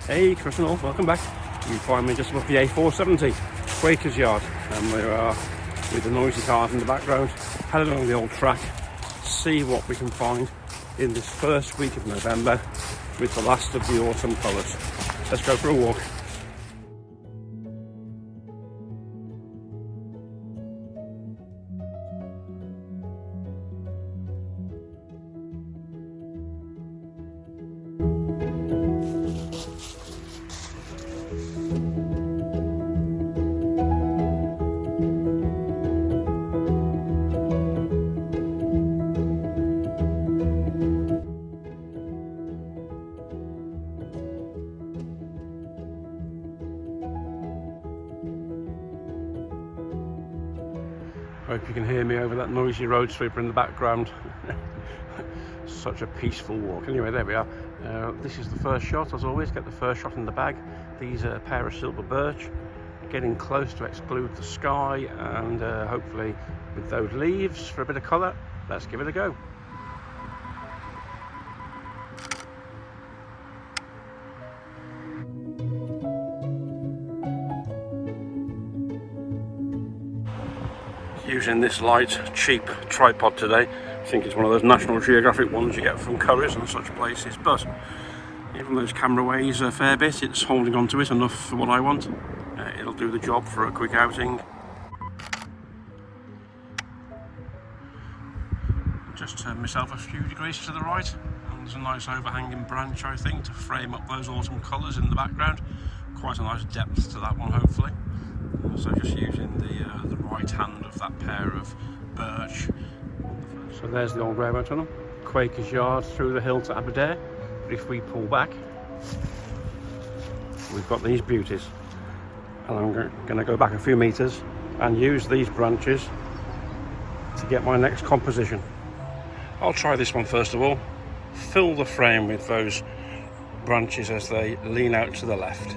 Hey, Chris and all, welcome back. You find me just above the A470, Quakers Yard, and we are with the noisy cars in the background, heading along the old track, see what we can find in this first week of November with the last of the autumn colours. Let's go for a walk. Hope you can hear me over that noisy road sweeper in the background. Such a peaceful walk. Anyway, there we are. This is the first shot, as always. Get the first shot in the bag. These are a pair of silver birch, getting close to exclude the sky, and hopefully with those leaves for a bit of colour, let's give it a go. Using this light, cheap tripod today. I think it's one of those National Geographic ones you get from Currys and such places, but even though its camera weighs a fair bit, it's holding on to it enough for what I want. It'll do the job for a quick outing. Just turn myself a few degrees to the right, and there's a nice overhanging branch, I think, to frame up those autumn colours in the background. Quite a nice depth to that one, hopefully. So just using the right hand of that pair of birch. So there's the old railway tunnel, Quakers Yard through the hill to Aberdare. But if we pull back, we've got these beauties. And I'm going to go back a few metres and use these branches to get my next composition. I'll try this one first of all. Fill the frame with those branches as they lean out to the left.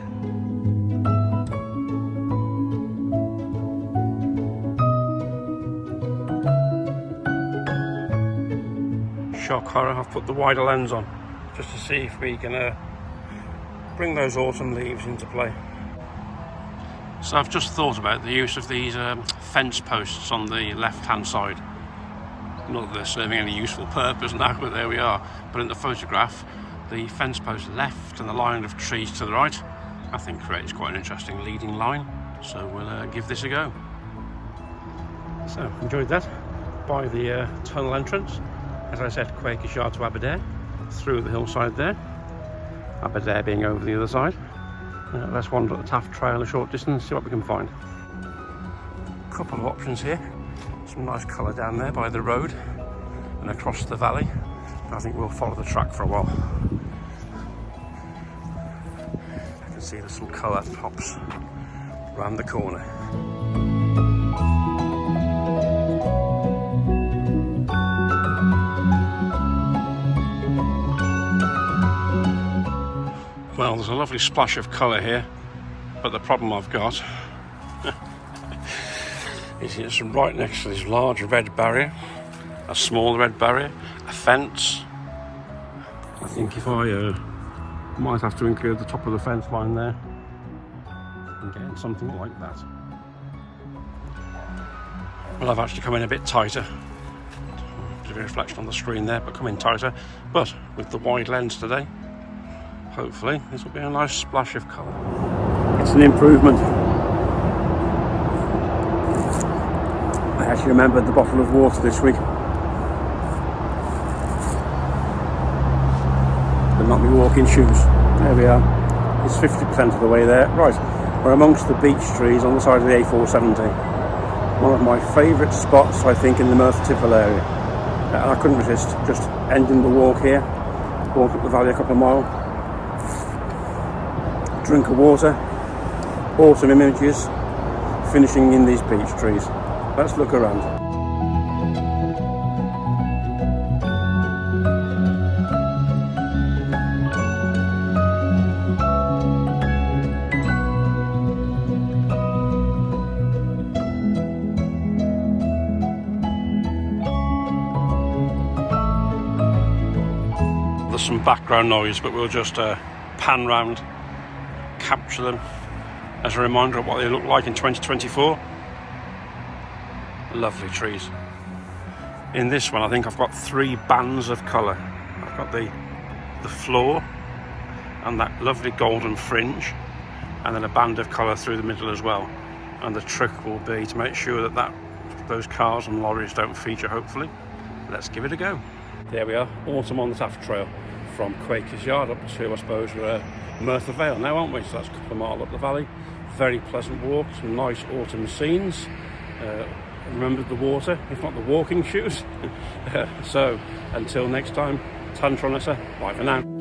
Shock horror, I've put the wider lens on just to see if we can bring those autumn leaves into play. So I've just thought about the use of these fence posts on the left hand side. Not that they're serving any useful purpose now, but there we are. But in the photograph, the fence post left and the line of trees to the right, I think creates quite an interesting leading line. So we'll give this a go. So enjoyed that by the tunnel entrance. As I said, Quakers Yard to Aberdare, through the hillside there, Aberdare being over the other side. Let's wander at the Taff Trail a short distance, see what we can find. Couple of options here. Some nice colour down there by the road and across the valley. I think we'll follow the track for a while. I can see there's some colour pops round the corner. Well, there's a lovely splash of colour here, but the problem I've got is it's right next to this large red barrier, a small red barrier, a fence. I think if I might have to include the top of the fence line there and getting something like that. Well, I've actually come in a bit tighter. There's a reflection on the screen there, but come in tighter. But with the wide lens today, hopefully this will be a nice splash of colour. It's an improvement. I actually remembered the bottle of water this week, but not my walking shoes. There we are. It's 50% of the way there. Right, we're amongst the beech trees on the side of the A470. One of my favourite spots, I think, in the Merthyr Vale area. I couldn't resist just ending the walk here, walk up the valley a couple of miles. Drink of water, autumn images, finishing in these beech trees. Let's look around. There's some background noise, but we'll just pan round capture them as a reminder of what they look like in 2024. Lovely trees. In this one, I think I've got 3 bands of colour. I've got the floor and that lovely golden fringe, and then a band of colour through the middle as well. And the trick will be to make sure that those cars and lorries don't feature, hopefully. Let's give it a go. There we are, autumn on the Taff Trail, from Quakers Yard up to, I suppose, Merthyr Vale now, aren't we? So that's a couple of miles up the valley. Very pleasant walk, some nice autumn scenes. Remember the water, if not the walking shoes. So until next time, Tantronessa, bye for now.